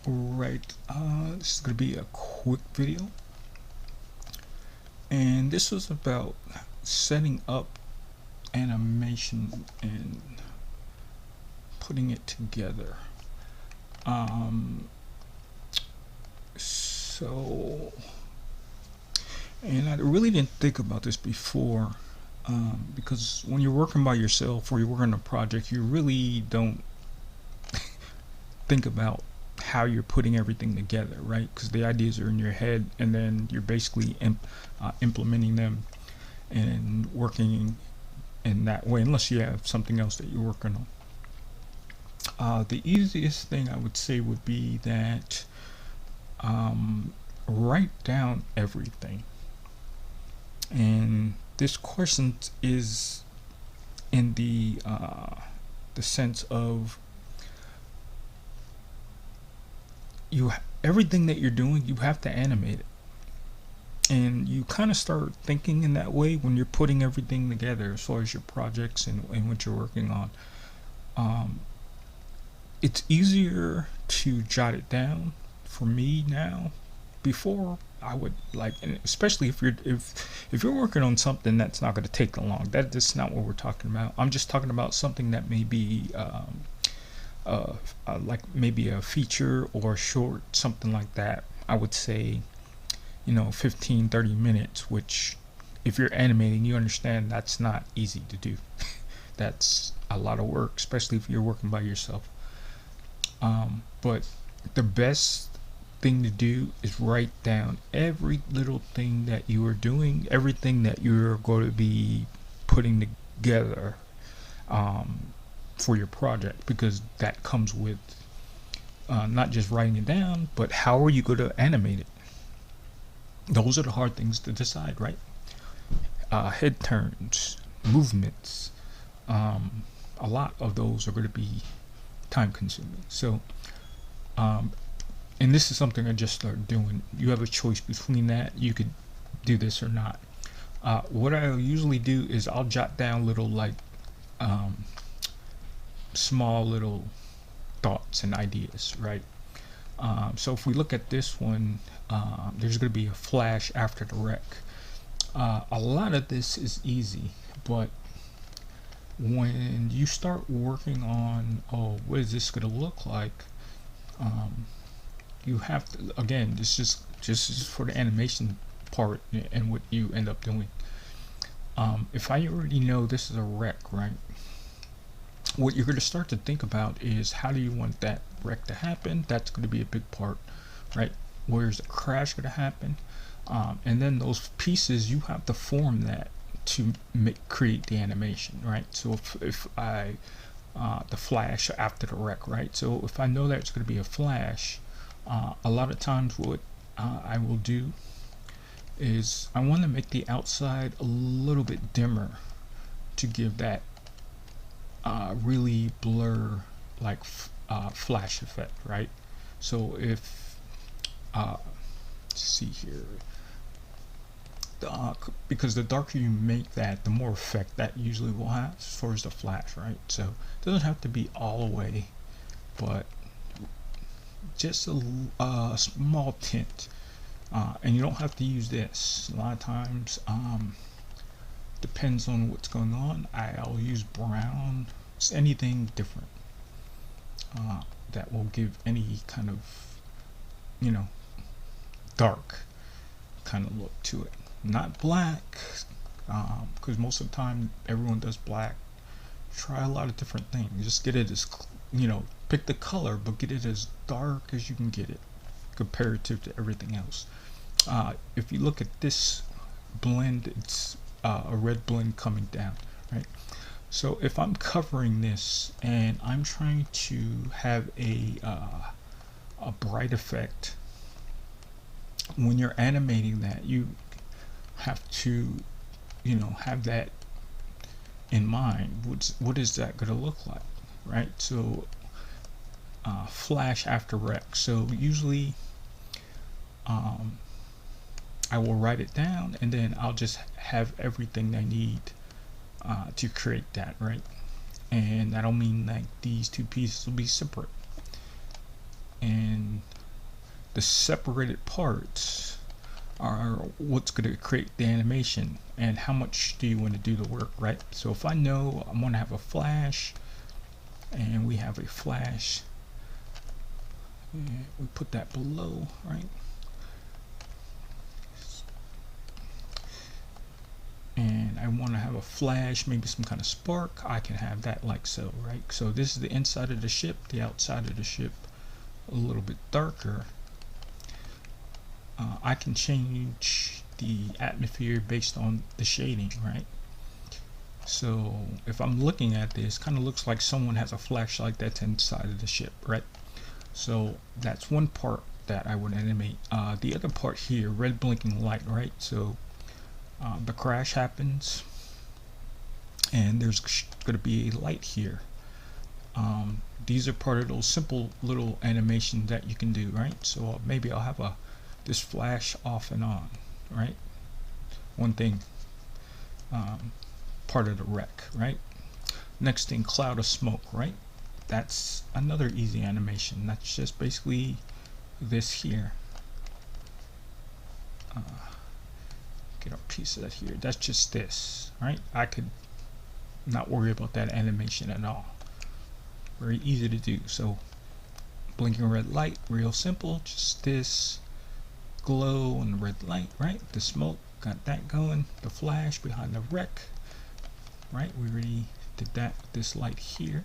Alright, this is going to be a quick video, and this was about setting up animation and putting it together. Um, so, and I really didn't think about this before, because when you're working by yourself or you're working on a project, you really don't think about how you're putting everything together, right? Because the ideas are in your head, and then you're basically implementing them and working in that way, unless you have something else that you're working on. The easiest thing I would say would be that write down everything. And this question is in the sense of everything that you're doing, you have to animate it, and you kind of start thinking in that way when you're putting everything together as far as your projects and what you're working on. It's easier to jot it down for me now. Before, I would like, and especially if you're working on something that's not going to take long. That's not what we're talking about. I'm just talking about something that may be like maybe a feature or a short, something like that. I would say 15-30 minutes, which if you're animating, you understand that's not easy to do. That's a lot of work, especially if you're working by yourself. But the best thing to do is write down every little thing that you are doing, everything that you're going to be putting together for your project, because that comes with not just writing it down, but how are you going to animate it. Those are the hard things to decide, right? Head turns, movements, a lot of those are going to be time consuming. So and this is something I just started doing. You have a choice between that. You could do this or not. What I usually do is I'll jot down little, like small little thoughts and ideas, right? So if we look at this one, there's going to be a flash after the wreck. A lot of this is easy, but when you start working on, what is this going to look like, you have to, again, this is just for the animation part and what you end up doing. If I already know this is a wreck, right, what you're going to start to think about is, how do you want that wreck to happen? That's going to be a big part, right? Where's the crash going to happen? And then those pieces, you have to form that to create the animation, right? So if I the flash after the wreck, right? So if I know that it's going to be a flash, a lot of times what I will do is I want to make the outside a little bit dimmer to give that really blur, like flash effect, right? So if let's see here, because the darker you make that, the more effect that usually will have as far as the flash, right? So it doesn't have to be all the way, but just a small tint, and you don't have to use this. A lot of times, depends on what's going on. I'll use brown, just anything different that will give any kind of dark kind of look to it. Not black, because most of the time everyone does black. Try a lot of different things. Just get it as, pick the color, but get it as dark as you can get it comparative to everything else. If you look at this blend, it's a red blend coming down, right? So if I'm covering this and I'm trying to have a bright effect, when you're animating that, you have to have that in mind. What is that going to look like, right? So flash after wreck. So usually I will write it down, and then I'll just have everything I need to create that, right? And I don't mean like these two pieces will be separate. and the separated parts are what's going to create the animation, and how much do you want to do the work, right? So if I know I'm going to have a flash, and we have a flash, and we put that below, right? And I want to have a flash, maybe some kind of spark, I can have that like so, right? So this is the inside of the ship, the outside of the ship a little bit darker. I can change the atmosphere based on the shading, right? So if I'm looking at this, kind of looks like someone has a flashlight that's inside of the ship, right? So that's one part that I would animate. The other part here, red blinking light, right? So the crash happens, and there's going to be a light here. These are part of those simple little animations that you can do, right? So maybe I'll have this flash off and on, right? One thing, part of the wreck, right? Next thing, cloud of smoke, right? That's another easy animation. That's just basically this here. Get a piece of that here. That's just this, right? I could not worry about that animation at all. Very easy to do. So blinking red light, real simple. Just this glow and red light, right? The smoke, got that going. The flash behind the wreck, right? We already did that with this light here.